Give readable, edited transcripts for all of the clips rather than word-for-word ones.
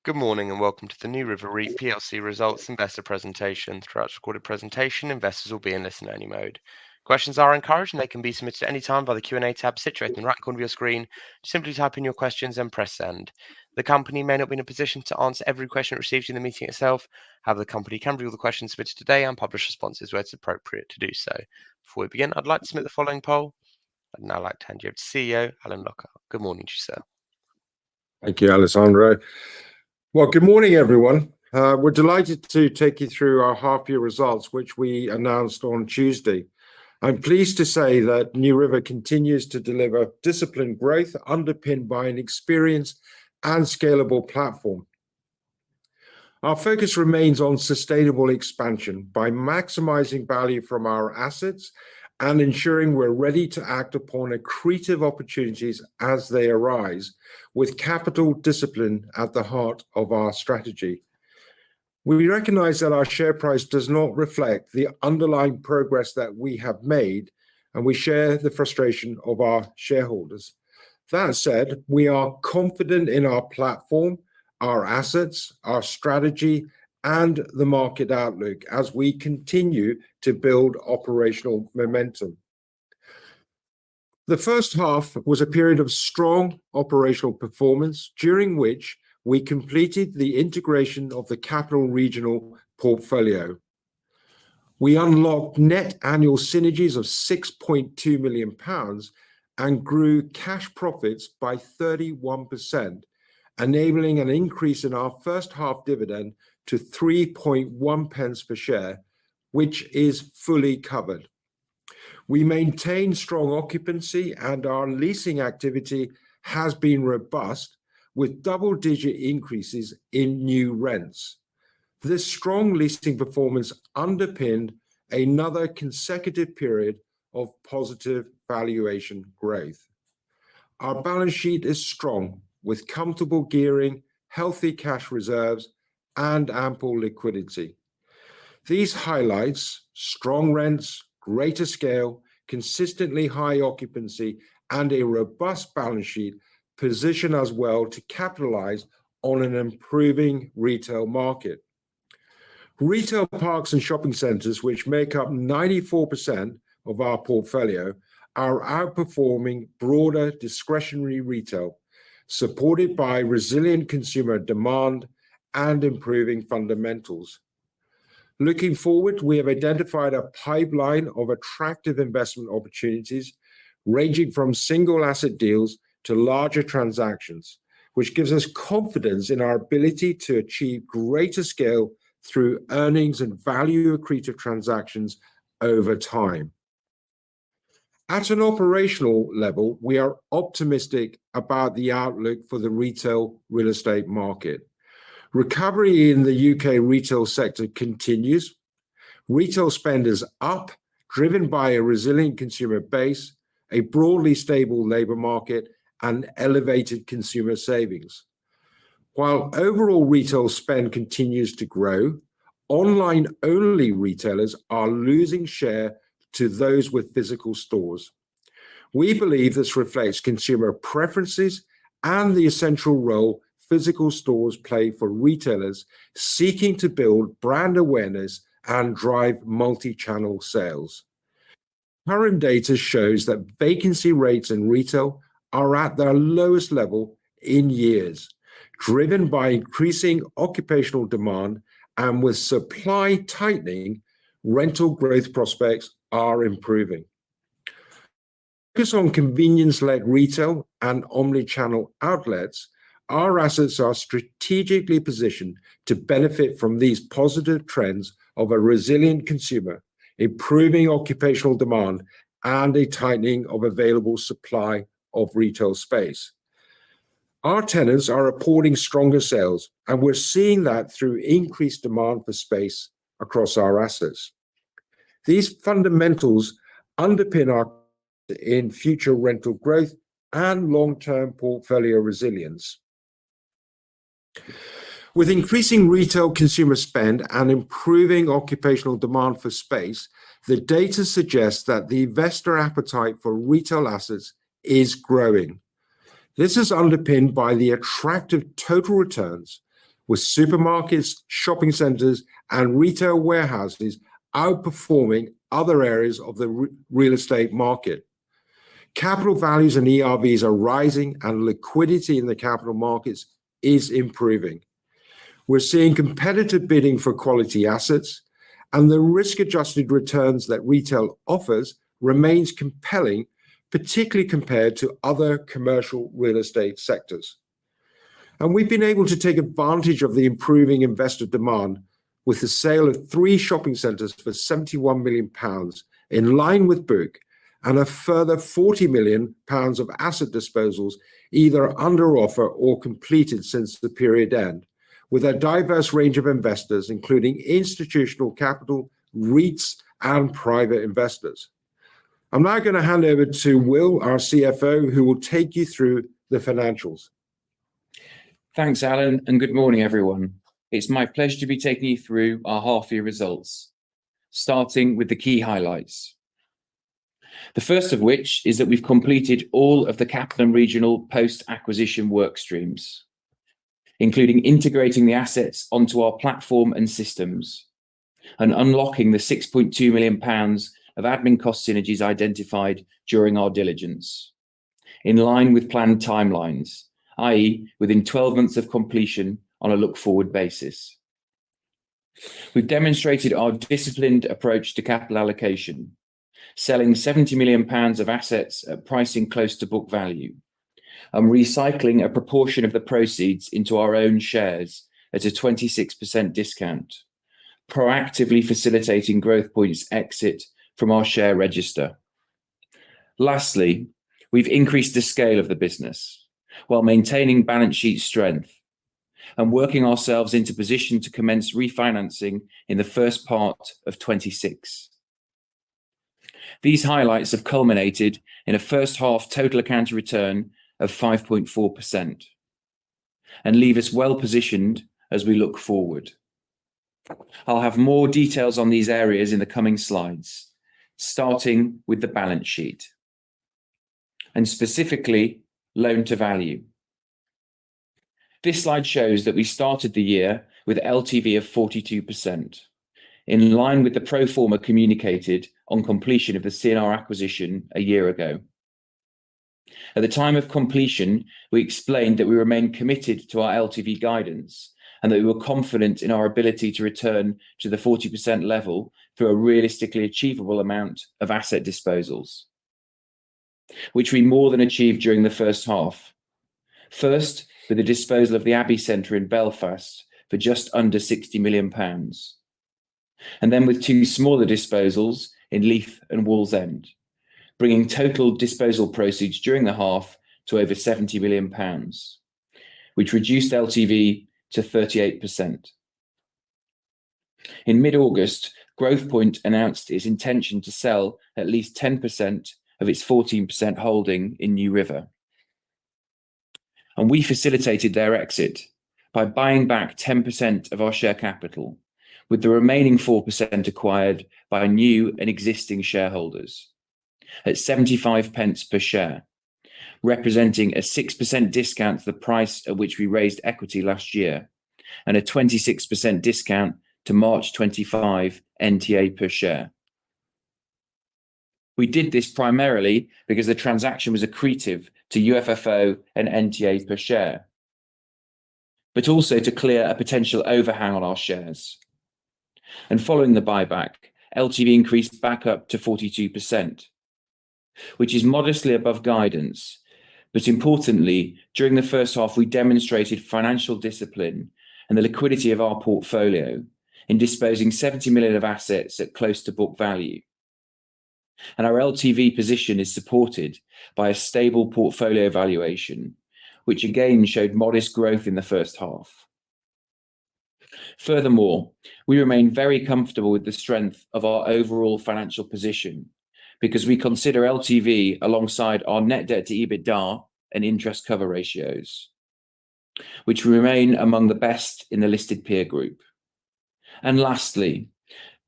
Good morning and welcome to the NewRiver REIT PLC results investor presentation. Throughout the recorded presentation, investors will be in listen-only mode. Questions are encouraged and they can be submitted at any time by the Q&A tab situated in the right corner of your screen. Simply type in your questions and press send. The company may not be in a position to answer every question it receives in the meeting itself. However, the company can review the questions submitted today and publish responses where it's appropriate to do so. Before we begin, I'd like to submit the following poll. I'd now like to hand you over to CEO Alan Locker. Good morning to you, sir. Thank you, Alessandro. Well, good morning, everyone. We're delighted to take you through our half-year results, which we announced on Tuesday. I'm pleased to say that NewRiver continues to deliver disciplined growth underpinned by an experienced and scalable platform. Our focus remains on sustainable expansion by maximizing value from our assets and ensuring we're ready to act upon accretive opportunities as they arise, with capital discipline at the heart of our strategy. We recognize that our share price does not reflect the underlying progress that we have made, and we share the frustration of our shareholders. That said, we are confident in our platform, our assets, our strategy, and the market outlook as we continue to build operational momentum. The first half was a period of strong operational performance, during which we completed the integration of the Capital Regional portfolio. We unlocked net annual synergies of £6.2 million and grew cash profits by 31%, enabling an increase in our first half dividend to 3.1 pence per share, which is fully covered. We maintain strong occupancy and our leasing activity has been robust, with double-digit increases in new rents. This strong leasing performance underpinned another consecutive period of positive valuation growth. Our balance sheet is strong, with comfortable gearing, healthy cash reserves, and ample liquidity. These highlights, strong rents, greater scale, consistently high occupancy, and a robust balance sheet position us well to capitalize on an improving retail market. Retail parks and shopping centres, which make up 94% of our portfolio, are outperforming broader discretionary retail, supported by resilient consumer demand and improving fundamentals. Looking forward, we have identified a pipeline of attractive investment opportunities, ranging from single asset deals to larger transactions, which gives us confidence in our ability to achieve greater scale through earnings and value accretive transactions over time. At an operational level, we are optimistic about the outlook for the retail real estate market. Recovery in the UK retail sector continues. Retail spend is up, driven by a resilient consumer base, a broadly stable labour market, and elevated consumer savings. While overall retail spend continues to grow, online-only retailers are losing share to those with physical stores. We believe this reflects consumer preferences and the essential role physical stores play for retailers seeking to build brand awareness and drive multi-channel sales. Current data shows that vacancy rates in retail are at their lowest level in years, driven by increasing occupational demand, and with supply tightening, rental growth prospects are improving. Focus on convenience-led retail and omni-channel outlets, our assets are strategically positioned to benefit from these positive trends of a resilient consumer, improving occupational demand, and a tightening of available supply of retail space. Our tenants are reporting stronger sales, and we're seeing that through increased demand for space across our assets. These fundamentals underpin our in future rental growth and long-term portfolio resilience. With increasing retail consumer spend and improving occupational demand for space, the data suggests that the investor appetite for retail assets is growing. This is underpinned by the attractive total returns, with supermarkets, shopping centres and retail warehouses outperforming other areas of the real estate market. Capital values and ERVs are rising and liquidity in the capital markets is improving. We're seeing competitive bidding for quality assets, and the risk-adjusted returns that retail offers remains compelling, particularly compared to other commercial real estate sectors. And we've been able to take advantage of the improving investor demand with the sale of 3 shopping centres for £71 million in line with book, and a further £40 million of asset disposals either under offer or completed since the period end, with a diverse range of investors, including institutional capital, REITs, and private investors. I'm now going to hand over to Will, our CFO, who will take you through the financials. Thanks, Alan, and good morning, everyone. It's my pleasure to be taking you through our half-year results, starting with the key highlights. The first of which is that we've completed all of the Capital & Regional post-acquisition work streams, including integrating the assets onto our platform and systems and unlocking the £6.2 million of admin cost synergies identified during our diligence, in line with planned timelines, i.e. within 12 months of completion on a look-forward basis. We've demonstrated our disciplined approach to capital allocation, selling £70 million of assets at pricing close to book value, and recycling a proportion of the proceeds into our own shares at a 26% discount, proactively facilitating Growthpoint's exit from our share register. Lastly, we've increased the scale of the business while maintaining balance sheet strength and working ourselves into position to commence refinancing in the first part of 26. These highlights have culminated in a first half total account return of 5.4% and leave us well positioned as we look forward. I'll have more details on these areas in the coming slides, starting with the balance sheet and specifically loan to value. This slide shows that we started the year with LTV of 42%, in line with the pro forma communicated on completion of the CNR acquisition a year ago. At the time of completion, we explained that we remain committed to our LTV guidance and that we were confident in our ability to return to the 40% level through a realistically achievable amount of asset disposals, which we more than achieved during the first half. First, with the disposal of the Abbey Centre in Belfast for just under £60 million, and then with 2 smaller disposals in Leith and Wallsend, bringing total disposal proceeds during the half to over £70 million, which reduced LTV to 38%. In mid-August, Growthpoint announced its intention to sell at least 10% of its 14% holding in NewRiver. And we facilitated their exit by buying back 10% of our share capital, with the remaining 4% acquired by new and existing shareholders at 75 pence per share, representing a 6% discount to the price at which we raised equity last year and a 26% discount to March 25 NTA per share. We did this primarily because the transaction was accretive to UFFO and NTA per share, but also to clear a potential overhang on our shares. And following the buyback, LTV increased back up to 42%, which is modestly above guidance. But importantly, during the first half, we demonstrated financial discipline and the liquidity of our portfolio in disposing 70 million of assets at close to book value. And our LTV position is supported by a stable portfolio valuation, which again showed modest growth in the first half. Furthermore, we remain very comfortable with the strength of our overall financial position because we consider LTV alongside our net debt to EBITDA and interest cover ratios, which remain among the best in the listed peer group. And lastly,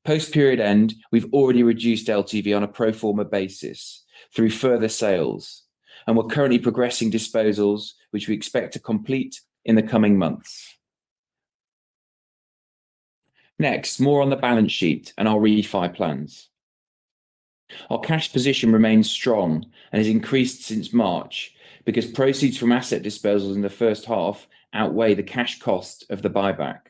post-period end, we've already reduced LTV on a pro forma basis through further sales, and we're currently progressing disposals, which we expect to complete in the coming months. Next, more on the balance sheet and our refi plans. Our cash position remains strong and has increased since March because proceeds from asset disposals in the first half outweigh the cash cost of the buyback.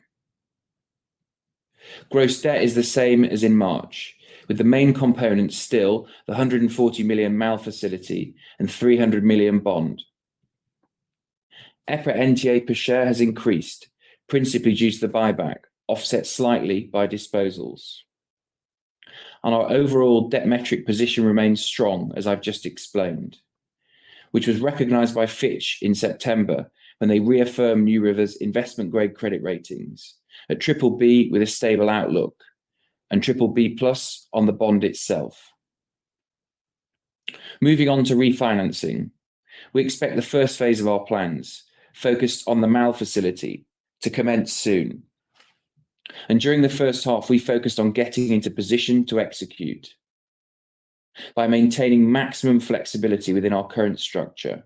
Gross debt is the same as in March, with the main components still the 140 million MAL facility and 300 million bond. EPRA NTA per share has increased, principally due to the buyback, offset slightly by disposals. And our overall debt metric position remains strong, as I've just explained, which was recognised by Fitch in September when they reaffirmed NewRiver's investment-grade credit ratings at BBB with a stable outlook and BBB+ on the bond itself. Moving on to refinancing, we expect the first phase of our plans, focused on the MAL facility, to commence soon. And during the first half, we focused on getting into position to execute by maintaining maximum flexibility within our current structure,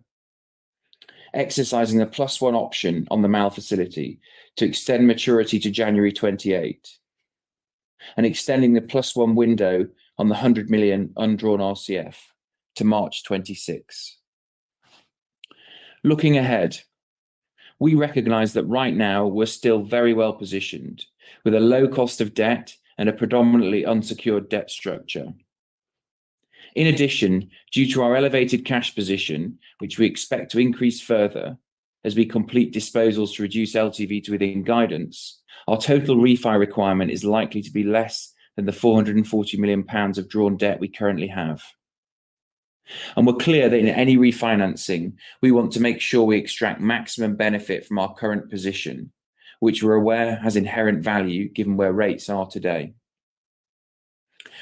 exercising the +1 option on the MAL facility to extend maturity to January 28, and extending the +1 window on the 100 million undrawn RCF to March 26. Looking ahead, we recognise that right now we're still very well positioned with a low cost of debt and a predominantly unsecured debt structure. In addition, due to our elevated cash position, which we expect to increase further as we complete disposals to reduce LTV to within guidance, our total refi requirement is likely to be less than the 440 million pounds of drawn debt we currently have. And we're clear that in any refinancing, we want to make sure we extract maximum benefit from our current position, which we're aware has inherent value given where rates are today.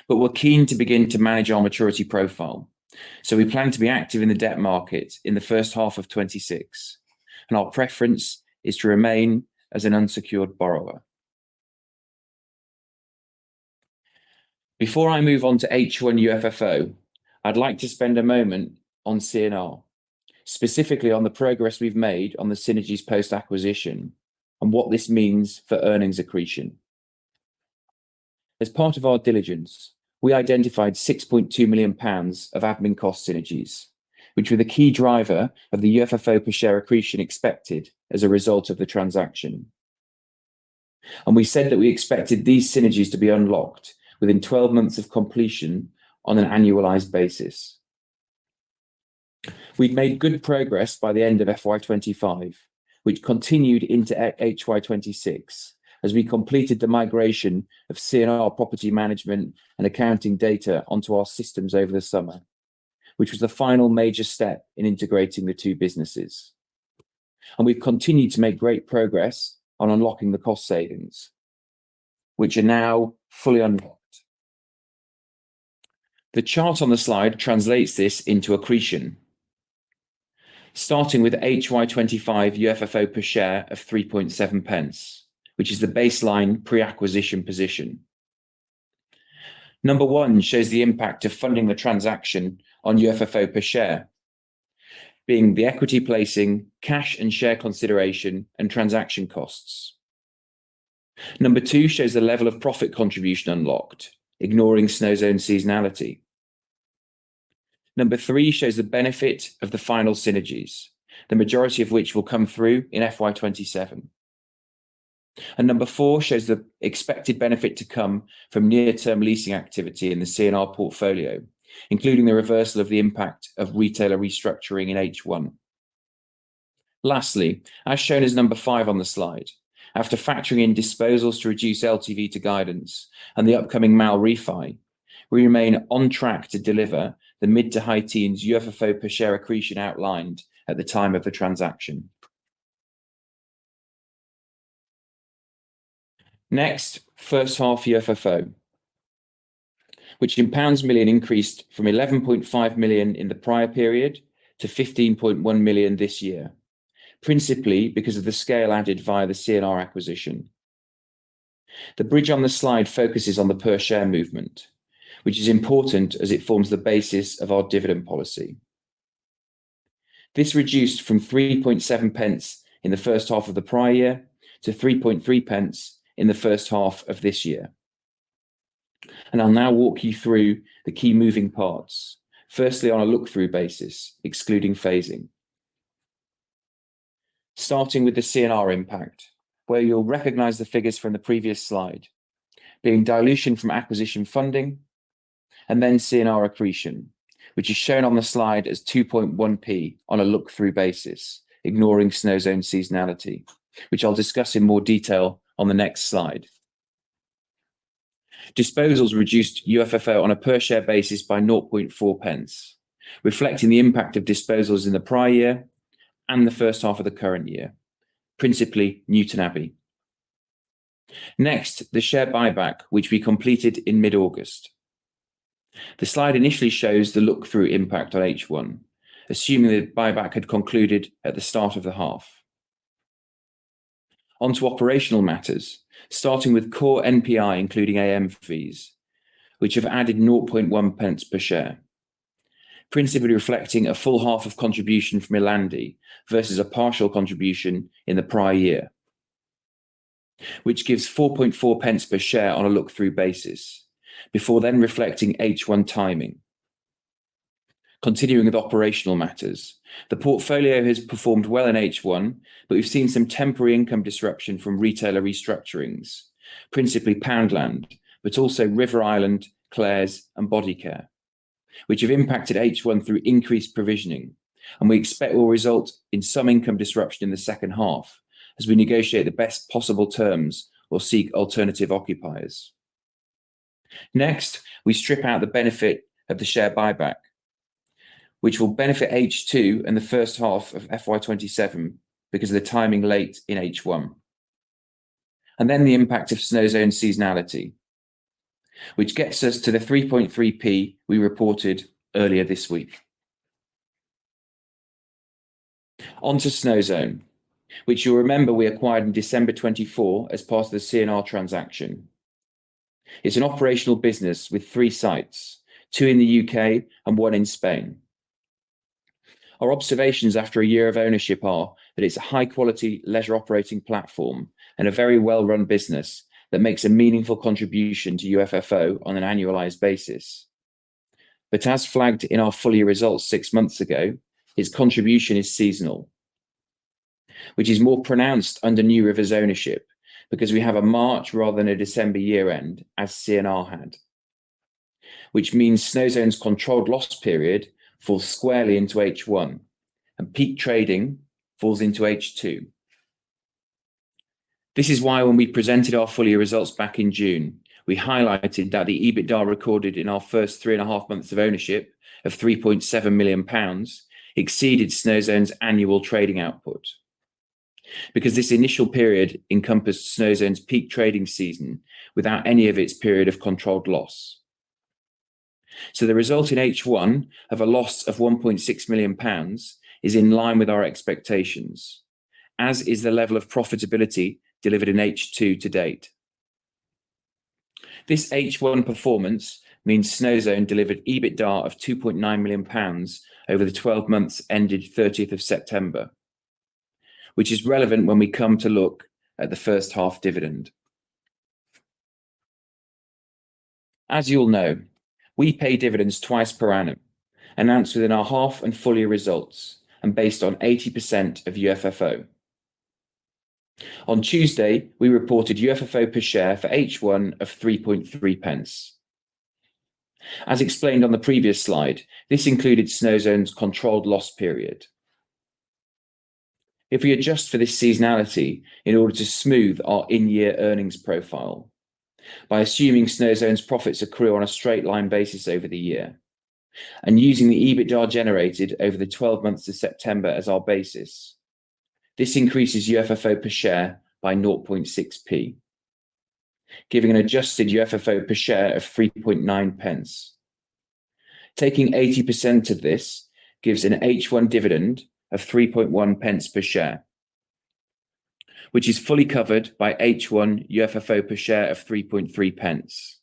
But we're keen to begin to manage our maturity profile, so we plan to be active in the debt market in the first half of 26, and our preference is to remain as an unsecured borrower. Before I move on to H1 UFFO, I'd like to spend a moment on C&R, specifically on the progress we've made on the synergies post-acquisition and what this means for earnings accretion. As part of our diligence, we identified £6.2 million of admin cost synergies, which were the key driver of the UFFO per share accretion expected as a result of the transaction. And we said that we expected these synergies to be unlocked within 12 months of completion on an annualized basis. We'd made good progress by the end of FY25, which continued into HY26 as we completed the migration of C&R property management and accounting data onto our systems over the summer, which was the final major step in integrating the two businesses. And we've continued to make great progress on unlocking the cost savings, which are now fully unlocked. The chart on the slide translates this into accretion, starting with HY25 UFFO per share of 3.7 pence, which is the baseline pre-acquisition position. Number 1 shows the impact of funding the transaction on UFFO per share, being the equity placing, cash and share consideration, and transaction costs. Number 2 shows the level of profit contribution unlocked, ignoring Snowzone seasonality. Number 3 shows the benefit of the final synergies, the majority of which will come through in FY27. And number 4 shows the expected benefit to come from near-term leasing activity in the C&R portfolio, including the reversal of the impact of retailer restructuring in H1. Lastly, as shown as number 5 on the slide, after factoring in disposals to reduce LTV to guidance and the upcoming MAL refi, we remain on track to deliver the mid to high teens UFFO per share accretion outlined at the time of the transaction. Next, first half UFFO, which in pounds million increased from 11.5 million in the prior period to 15.1 million this year, principally because of the scale added via the C&R acquisition. The bridge on the slide focuses on the per share movement, which is important as it forms the basis of our dividend policy. This reduced from 3.7 pence in the first half of the prior year to 3.3 pence in the first half of this year. And I'll now walk you through the key moving parts, firstly on a look-through basis, excluding phasing. Starting with the CNR impact, where you'll recognise the figures from the previous slide, being dilution from acquisition funding, and then CNR accretion, which is shown on the slide as 2.1p on a look-through basis, ignoring Snowzone seasonality, which I'll discuss in more detail on the next slide. Disposals reduced UFFO on a per-share basis by 0.4 pence, reflecting the impact of disposals in the prior year and the first half of the current year, principally Newton Abbey. Next, the share buyback, which we completed in mid-August. The slide initially shows the look-through impact on H1, assuming the buyback had concluded at the start of the half. On to operational matters, starting with core NPI, including AM fees, which have added 0.1 pence per share, principally reflecting a full half of contribution from Ilandi versus a partial contribution in the prior year, which gives 4.4 pence per share on a look-through basis, before then reflecting H1 timing. Continuing with operational matters, the portfolio has performed well in H1, but we've seen some temporary income disruption from retailer restructurings, principally Poundland, but also River Island, Claire's and Bodycare, which have impacted H1 through increased provisioning, and we expect will result in some income disruption in the second half as we negotiate the best possible terms or seek alternative occupiers. Next, we strip out the benefit of the share buyback, which will benefit H2 and the first half of FY27 because of the timing late in H1. And then the impact of Snowzone seasonality, which gets us to the 3.3p we reported earlier this week. On to Snowzone, which you'll remember we acquired in December 24 as part of the CNR transaction. It's an operational business with 3 sites, 2 in the UK and 1 in Spain. Our observations after a year of ownership are that it's a high-quality leisure operating platform and a very well-run business that makes a meaningful contribution to UFFO on an annualized basis. But as flagged in our full-year results 6 months ago, its contribution is seasonal, which is more pronounced under NewRiver's ownership because we have a March rather than a December year-end, as CNR had, which means Snowzone's controlled loss period falls squarely into H1 and peak trading falls into H2. This is why when we presented our full year results back in June, we highlighted that the EBITDA recorded in our first 3.5 months of ownership of £3.7 million exceeded Snowzone's annual trading output, because this initial period encompassed Snowzone's peak trading season without any of its period of controlled loss. So the result in H1 of a loss of £1.6 million is in line with our expectations, as is the level of profitability delivered in H2 to date. This H1 performance means Snowzone delivered EBITDA of £2.9 million over the 12 months ended 30th of September, which is relevant when we come to look at the first half dividend. As you'll know, we pay dividends twice per annum, announced within our half and full year results and based on 80% of UFFO. On Tuesday, we reported UFFO per share for H1 of 3.3 pence. As explained on the previous slide, this included Snowzone's controlled loss period. If we adjust for this seasonality in order to smooth our in-year earnings profile, by assuming Snowzone's profits accrue on a straight line basis over the year, and using the EBITDA generated over the 12 months to September as our basis, this increases UFFO per share by 0.6p, giving an adjusted UFFO per share of 3.9 pence. Taking 80% of this gives an H1 dividend of 3.1 pence per share, which is fully covered by H1 UFFO per share of 3.3 pence.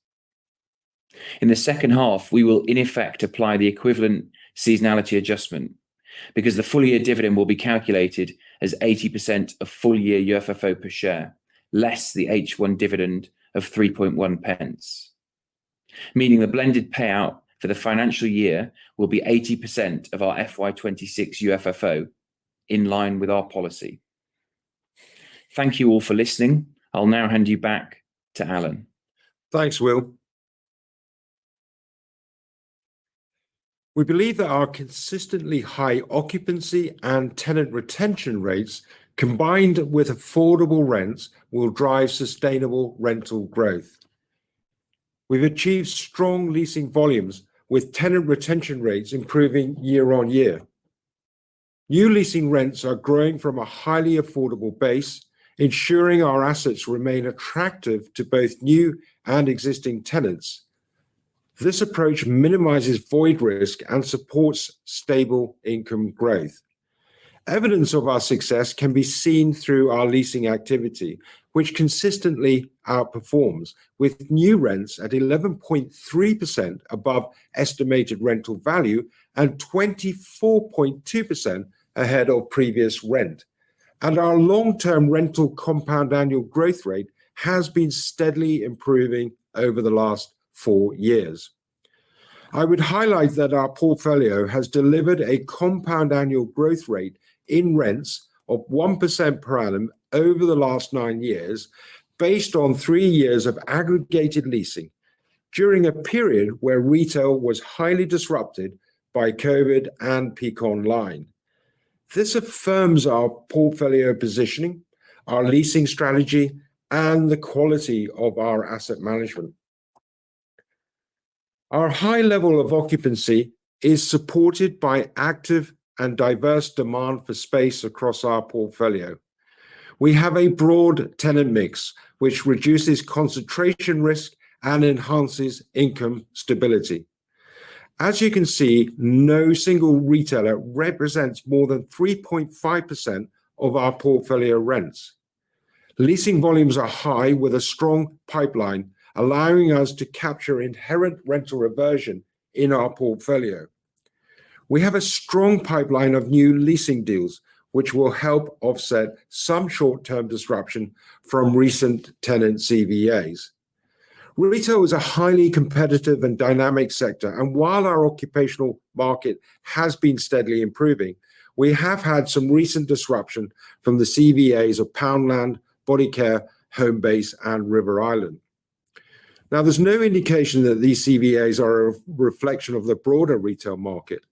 In the second half, we will in effect apply the equivalent seasonality adjustment, because the full year dividend will be calculated as 80% of full year UFFO per share, less the H1 dividend of 3.1 pence, meaning the blended payout for the financial year will be 80% of our FY26 UFFO, in line with our policy. Thank you all for listening. I'll now hand you back to Alan. Thanks, Will. We believe that our consistently high occupancy and tenant retention rates, combined with affordable rents, will drive sustainable rental growth. We've achieved strong leasing volumes, with tenant retention rates improving year on year. New leasing rents are growing from a highly affordable base, ensuring our assets remain attractive to both new and existing tenants. This approach minimizes void risk and supports stable income growth. Evidence of our success can be seen through our leasing activity, which consistently outperforms, with new rents at 11.3% above estimated rental value and 24.2% ahead of previous rent. And our long-term rental compound annual growth rate has been steadily improving over the last 4 years. I would highlight that our portfolio has delivered a compound annual growth rate in rents of 1% per annum over the last 9 years, based on 3 years of aggregated leasing, during a period where retail was highly disrupted by COVID and peak online. This affirms our portfolio positioning, our leasing strategy, and the quality of our asset management. Our high level of occupancy is supported by active and diverse demand for space across our portfolio. We have a broad tenant mix, which reduces concentration risk and enhances income stability. As you can see, no single retailer represents more than 3.5% of our portfolio rents. Leasing volumes are high, with a strong pipeline, allowing us to capture inherent rental reversion in our portfolio. We have a strong pipeline of new leasing deals, which will help offset some short-term disruption from recent tenant CVAs. Retail is a highly competitive and dynamic sector, and while our occupational market has been steadily improving, we have had some recent disruption from the CVAs of Poundland, Bodycare, Homebase, and River Island. Now, there's no indication that these CVAs are a reflection of the broader retail market,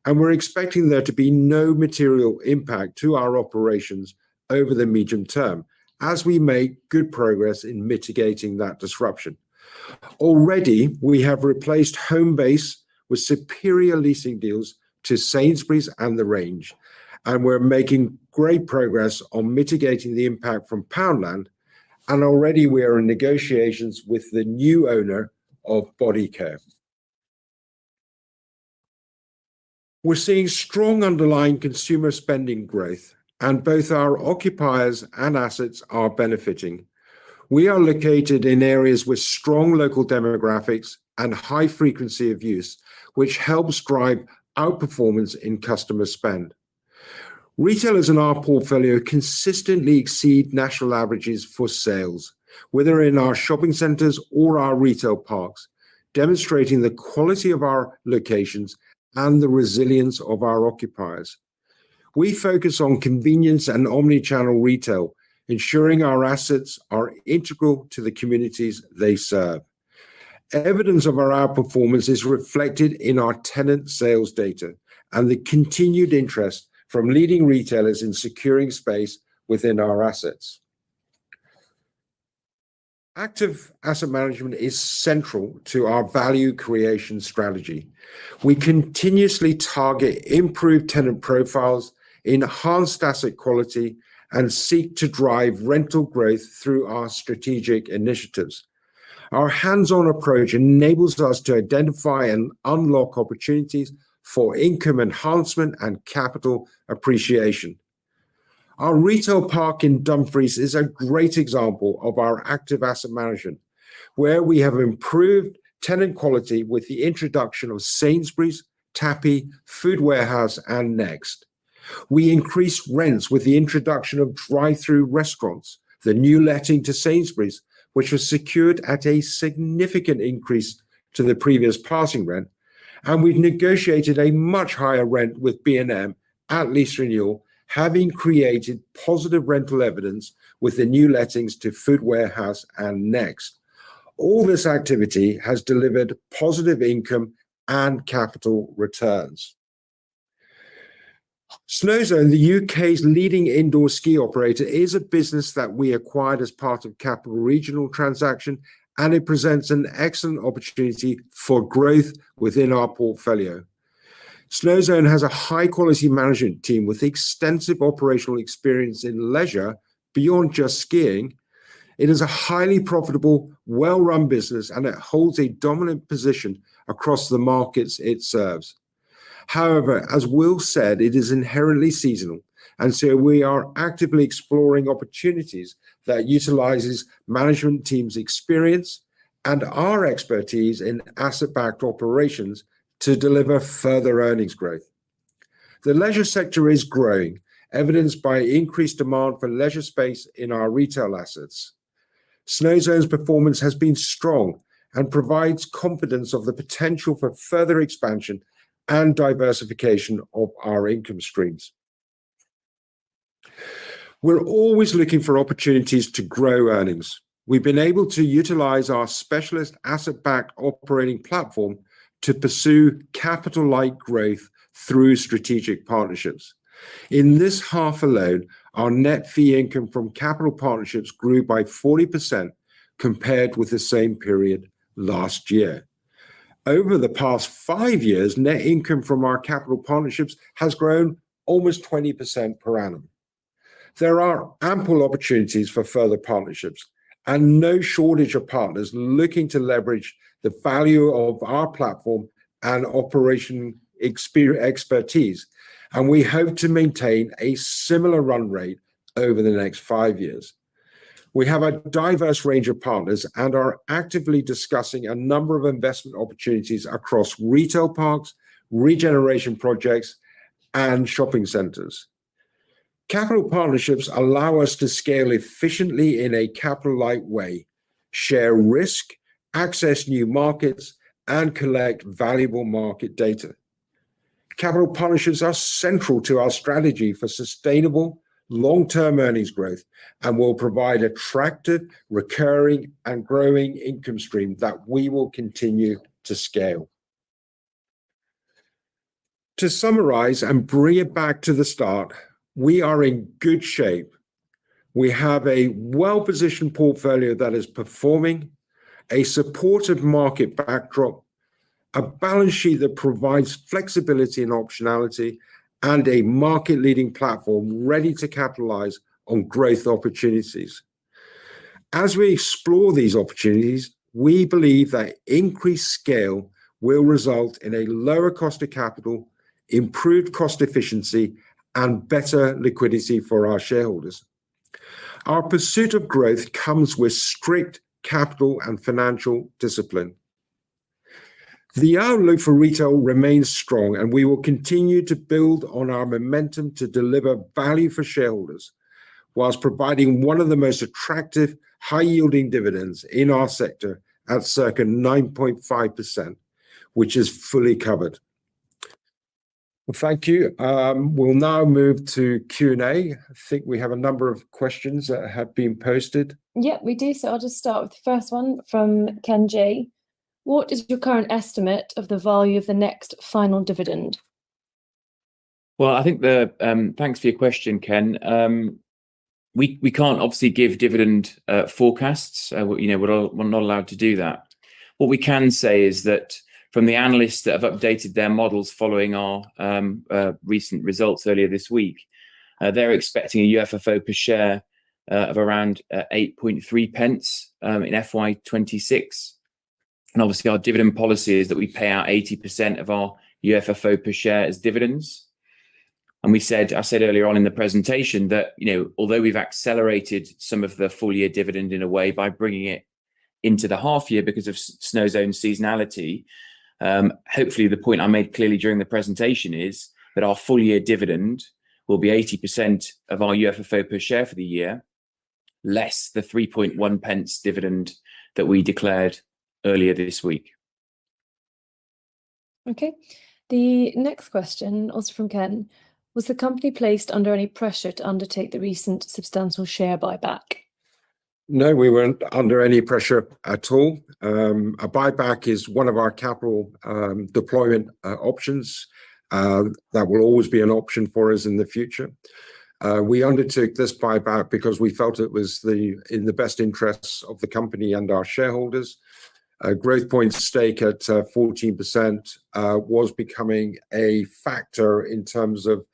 and we're expecting there to be no material impact to our operations over the medium term, as we make good progress in mitigating that disruption. Already, we have replaced Homebase with superior leasing deals to Sainsbury's and The Range, and we're making great progress on mitigating the impact from Poundland, and already we are in negotiations with the new owner of Bodycare. We're seeing strong underlying consumer spending growth, and both our occupiers and assets are benefiting. We are located in areas with strong local demographics and high frequency of use, which helps drive outperformance in customer spend. Retailers in our portfolio consistently exceed national averages for sales, whether in our shopping centres or our retail parks, demonstrating the quality of our locations and the resilience of our occupiers. We focus on convenience and omni-channel retail, ensuring our assets are integral to the communities they serve. Evidence of our outperformance is reflected in our tenant sales data and the continued interest from leading retailers in securing space within our assets. Active asset management is central to our value creation strategy. We continuously target improved tenant profiles, enhanced asset quality, and seek to drive rental growth through our strategic initiatives. Our hands-on approach enables us to identify and unlock opportunities for income enhancement and capital appreciation. Our retail park in Dumfries is a great example of our active asset management, where we have improved tenant quality with the introduction of Sainsbury's, Tappy, Food Warehouse, and Next. We increased rents with the introduction of drive-through restaurants, the new letting to Sainsbury's, which was secured at a significant increase to the previous passing rent, and we've negotiated a much higher rent with B&M at lease renewal, having created positive rental evidence with the new lettings to Food Warehouse and Next. All this activity has delivered positive income and capital returns. Snowzone, the UK's leading indoor ski operator, is a business that we acquired as part of Capital Regional transaction, and it presents an excellent opportunity for growth within our portfolio. Snowzone has a high-quality management team with extensive operational experience in leisure beyond just skiing. It is a highly profitable, well-run business, and it holds a dominant position across the markets it serves. However, as Will said, it is inherently seasonal, and so we are actively exploring opportunities that utilizes management team's experience and our expertise in asset-backed operations to deliver further earnings growth. The leisure sector is growing, evidenced by increased demand for leisure space in our retail assets. Snowzone's performance has been strong and provides confidence of the potential for further expansion and diversification of our income streams. We're always looking for opportunities to grow earnings. We've been able to utilize our specialist asset-backed operating platform to pursue capital-light growth through strategic partnerships. In this half alone, our net fee income from capital partnerships grew by 40% compared with the same period last year. Over the past 5 years, net income from our capital partnerships has grown almost 20% per annum. There are ample opportunities for further partnerships and no shortage of partners looking to leverage the value of our platform and operation expertise, and we hope to maintain a similar run rate over the next 5 years. We have a diverse range of partners and are actively discussing a number of investment opportunities across retail parks, regeneration projects, and shopping centers. Capital partnerships allow us to scale efficiently in a capital-light way, share risk, access new markets, and collect valuable market data. Capital partnerships are central to our strategy for sustainable long-term earnings growth and will provide attractive, recurring, and growing income stream that we will continue to scale. To summarize and bring it back to the start, we are in good shape. We have a well-positioned portfolio that is performing, a supportive market backdrop, a balance sheet that provides flexibility and optionality, and a market-leading platform ready to capitalize on growth opportunities. As we explore these opportunities, we believe that increased scale will result in a lower cost of capital, improved cost efficiency, and better liquidity for our shareholders. Our pursuit of growth comes with strict capital and financial discipline. The outlook for retail remains strong, and we will continue to build on our momentum to deliver value for shareholders, whilst providing one of the most attractive, high-yielding dividends in our sector at circa 9.5%, which is fully covered. Well, thank you. We'll now move to Q&A. I think we have a number of questions that have been posted. Yeah, we do. So I'll just start with the first one from Ken J. What is your current estimate of the value of the next final dividend? Well, I think thanks for your question, Ken. We can't obviously give dividend forecasts. We're not allowed to do that. What we can say is that from the analysts that have updated their models following our recent results earlier this week, they're expecting a UFFO per share of around 8.3 pence in FY26. And obviously our dividend policy is that we pay out 80% of our UFFO per share as dividends. And I said earlier on in the presentation that, although we've accelerated some of the full year dividend in a way by bringing it into the half year because of Snowzone seasonality, hopefully the point I made clearly during the presentation is that our full year dividend will be 80% of our UFFO per share for the year. less the 3.1 pence dividend that we declared earlier this week. Okay. The next question, also from Ken, was the company placed under any pressure to undertake the recent substantial share buyback? No, we weren't under any pressure at all. A buyback is one of our capital deployment options. That will always be an option for us in the future. We undertook this buyback because we felt it was in the best interests of the company and our shareholders. Growth Point's stake at 14% was becoming a factor in terms of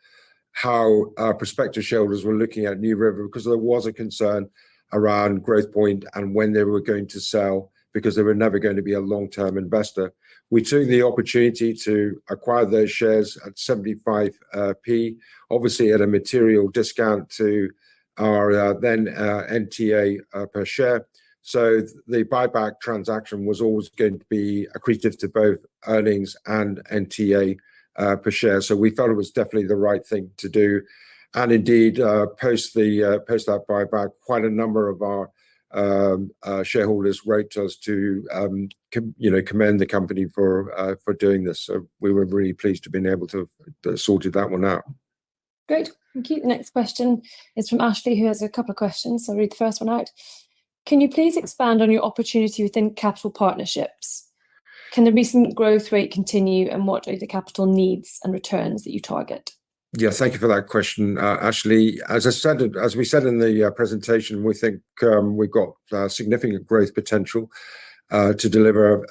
how our prospective shareholders were looking at NewRiver, because there was a concern around Growth Point and when they were going to sell, because they were never going to be a long-term investor. We took the opportunity to acquire those shares at 75p, obviously at a material discount to our then NTA per share. So the buyback transaction was always going to be accretive to both earnings and NTA per share. So we felt it was definitely the right thing to do. And indeed, post that buyback, quite a number of our shareholders wrote to us to commend the company for doing this. So we were really pleased to have been able to sorted that one out. Great, thank you. The next question is from Ashley, who has a couple of questions. So I'll read the first one out. Can you please expand on your opportunity within capital partnerships? Can the recent growth rate continue, and what are the capital needs and returns that you target? Yeah, thank you for that question, Ashley. As we said in the presentation, we think we've got significant growth potential to deliver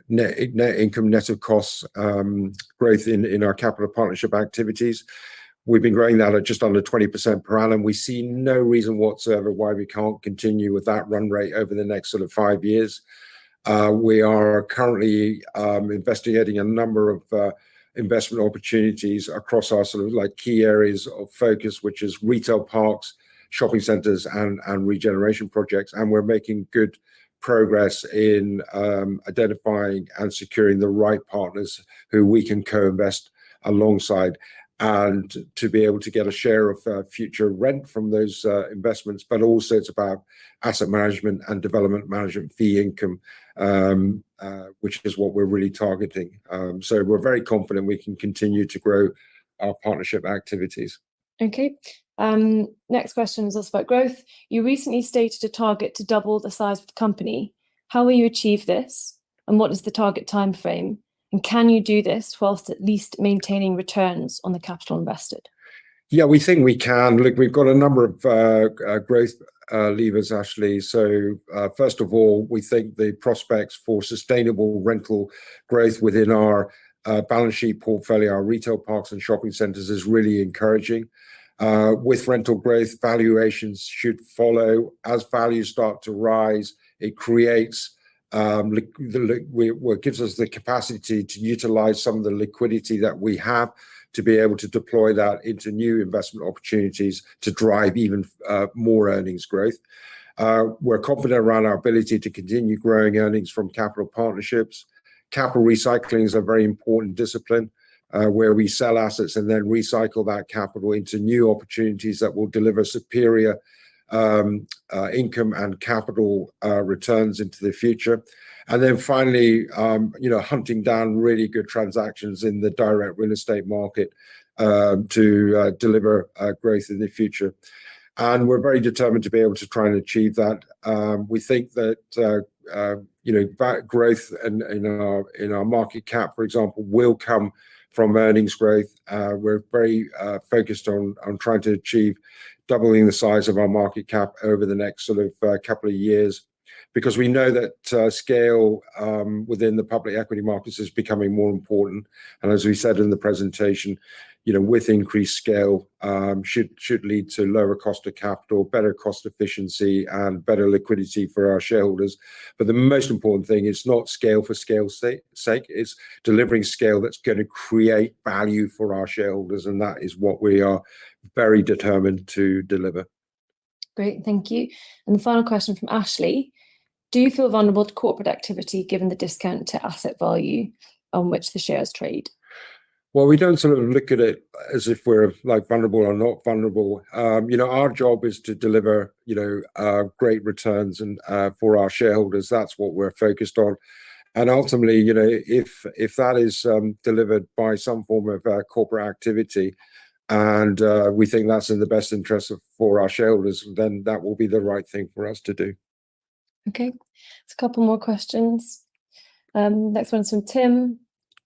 net income, net of costs growth in our capital partnership activities. We've been growing that at just under 20% per annum. We see no reason whatsoever why we can't continue with that run rate over the next sort of 5 years. We are currently investigating a number of investment opportunities across our sort of like key areas of focus, which is retail parks, shopping centres, and regeneration projects. And we're making good progress in identifying and securing the right partners who we can co-invest alongside, and to be able to get a share of future rent from those investments. But also it's about asset management and development management fee income, which is what we're really targeting. So we're very confident we can continue to grow our partnership activities. Okay. Next question is also about growth. You recently stated a target to double the size of the company. How will you achieve this, and what is the target time frame? And can you do this whilst at least maintaining returns on the capital invested? Yeah, we think we can. Look, we've got a number of growth levers, Ashley. So first of all, we think the prospects for sustainable rental growth within our balance sheet portfolio, our retail parks and shopping centres, is really encouraging. With rental growth, valuations should follow. As values start to rise, it creates what gives us the capacity to utilise some of the liquidity that we have to be able to deploy that into new investment opportunities to drive even more earnings growth. We're confident around our ability to continue growing earnings from capital partnerships. Capital recycling is a very important discipline, where we sell assets and then recycle that capital into new opportunities that will deliver superior income and capital returns into the future. And then finally, hunting down really good transactions in the direct real estate market to deliver growth in the future. And we're very determined to be able to try and achieve that. We think that growth in our market cap, for example, will come from earnings growth. We're very focused on trying to achieve doubling the size of our market cap over the next sort of couple of years, because we know that scale within the public equity markets is becoming more important. And as we said in the presentation, with increased scale should lead to lower cost of capital, better cost efficiency, and better liquidity for our shareholders. But the most important thing is not scale for scale's sake. It's delivering scale that's going to create value for our shareholders, and that is what we are very determined to deliver. Great, thank you. And the final question from Ashley. Do you feel vulnerable to corporate activity given the discount to asset value on which the shares trade? Well, we don't sort of look at it as if we're like vulnerable or not vulnerable. Our job is to deliver, great returns and for our shareholders. That's what we're focused on. And ultimately, if that is delivered by some form of corporate activity, and we think that's in the best interest for our shareholders, then that will be the right thing for us to do. Okay, there's a couple more questions. Next one's from Tim.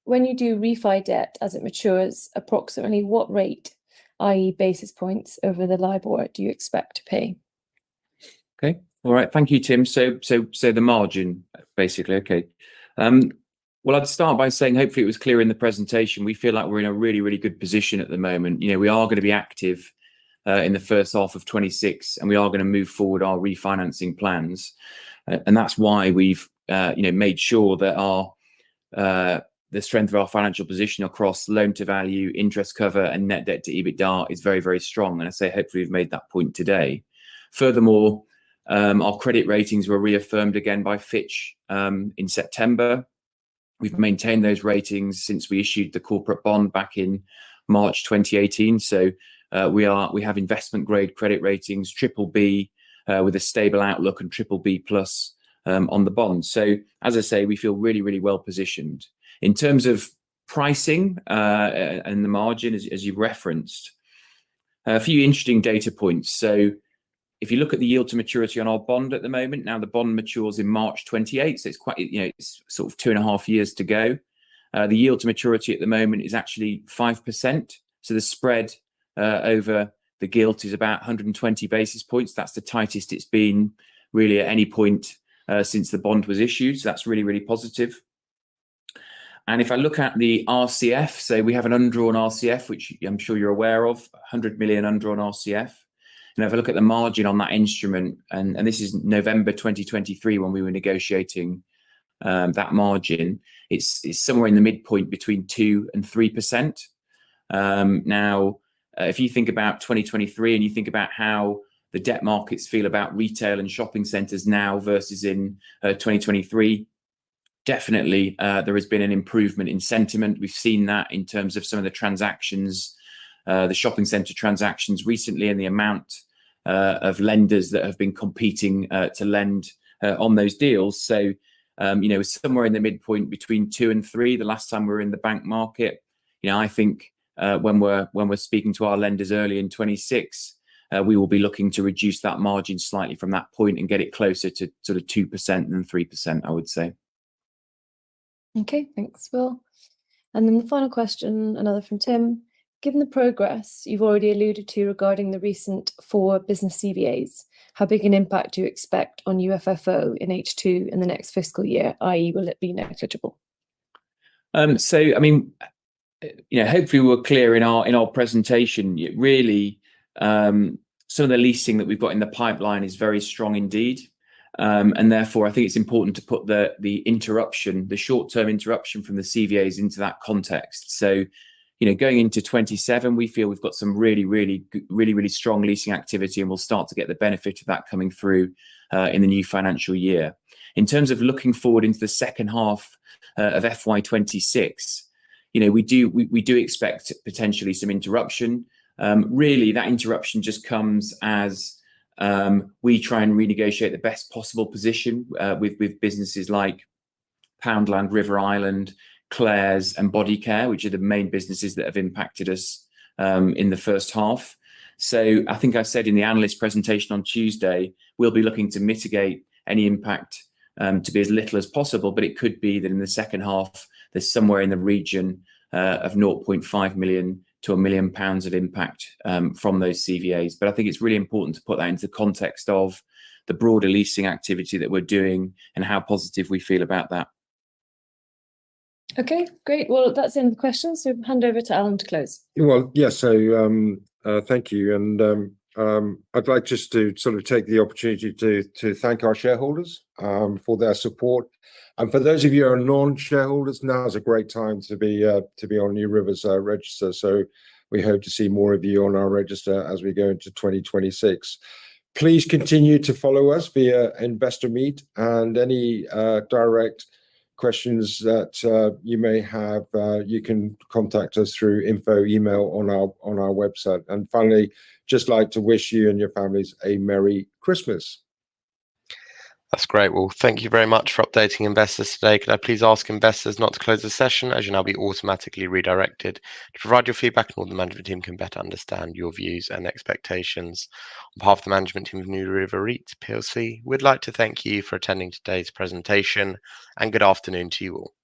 When you do refi debt as it matures, approximately what rate, i.e. basis points over the LIBOR, do you expect to pay? Okay, all right, thank you, Tim. So the margin, basically, okay. Well, I'd start by saying, hopefully it was clear in the presentation, we feel like we're in a really, really good position at the moment. We are going to be active in the first half of 26, and we are going to move forward our refinancing plans. And that's why we've, made sure that the strength of our financial position across loan to value, interest cover, and net debt to EBITDA is very, very strong. And I say, hopefully we've made that point today. Furthermore, our credit ratings were reaffirmed again by Fitch in September. We've maintained those ratings since we issued the corporate bond back in March 2018. So we have investment grade credit ratings, BBB with a stable outlook, and BBB plus on the bond. So as I say, we feel really, really well positioned. In terms of pricing and the margin, as you referenced, a few interesting data points. So if you look at the yield to maturity on our bond at the moment, now the bond matures in March 28, so it's quite, it's sort of 2.5 years to go. The yield to maturity at the moment is actually 5%. So the spread over the gilt is about 120 basis points. That's the tightest it's been really at any point since the bond was issued. So that's really, really positive. And if I look at the RCF, so we have an undrawn RCF, which I'm sure you're aware of, 100 million undrawn RCF. And if I look at the margin on that instrument, and this is November 2023 when we were negotiating that margin, it's somewhere in the midpoint between 2 and 3%. Now, if you think about 2023 and you think about how the debt markets feel about retail and shopping centres now versus in 2023, definitely there has been an improvement in sentiment. We've seen that in terms of some of the transactions, the shopping centre transactions recently, and the amount of lenders that have been competing to lend on those deals. So, somewhere in the midpoint between 2 and 3, the last time we were in the bank market. I think when we're speaking to our lenders early in 26, we will be looking to reduce that margin slightly from that point and get it closer to sort of 2% than 3%, I would say. Okay, thanks, Will. And then the final question, another from Tim. Given the progress you've already alluded to regarding the recent 4 business CVAs, how big an impact do you expect on UFFO in H2 in the next fiscal year, i.e. will it be negligible? So, I mean, hopefully we're clear in our presentation. Really, some of the leasing that we've got in the pipeline is very strong indeed. And therefore, I think it's important to put the short-term interruption from the CVAs into that context. So, going into 27, we feel we've got some really strong leasing activity, and we'll start to get the benefit of that coming through in the new financial year. In terms of looking forward into the second half of FY26, we do expect potentially some interruption. Really, that interruption just comes as we try and renegotiate the best possible position with businesses like Poundland, River Island, Claire's and Body Care, which are the main businesses that have impacted us in the first half. So I think I said in the analyst presentation on Tuesday, we'll be looking to mitigate any impact to be as little as possible, but it could be that in the second half, there's somewhere in the region of 0.5 million to £1 million of impact from those CVAs. But I think it's really important to put that into the context of the broader leasing activity that we're doing and how positive we feel about that. Okay, great. Well, that's the end of the questions. So hand over to Alan to close. Well, yes. So thank you. And I'd like just to sort of take the opportunity to thank our shareholders for their support. And for those of you who are non-shareholders, now is a great time to be on NewRiver's register. So we hope to see more of you on our register as we go into 2026. Please continue to follow us via Investor Meet, and any direct questions that you may have, you can contact us through info email on our website. And finally, just like to wish you and your families a Merry Christmas. That's great. Well, thank you very much for updating investors today. Could I please ask investors not to close the session, as you'll now be automatically redirected to provide your feedback, and all the management team can better understand your views and expectations. On behalf of the management team of NewRiver REIT PLC, we'd like to thank you for attending today's presentation, and good afternoon to you all.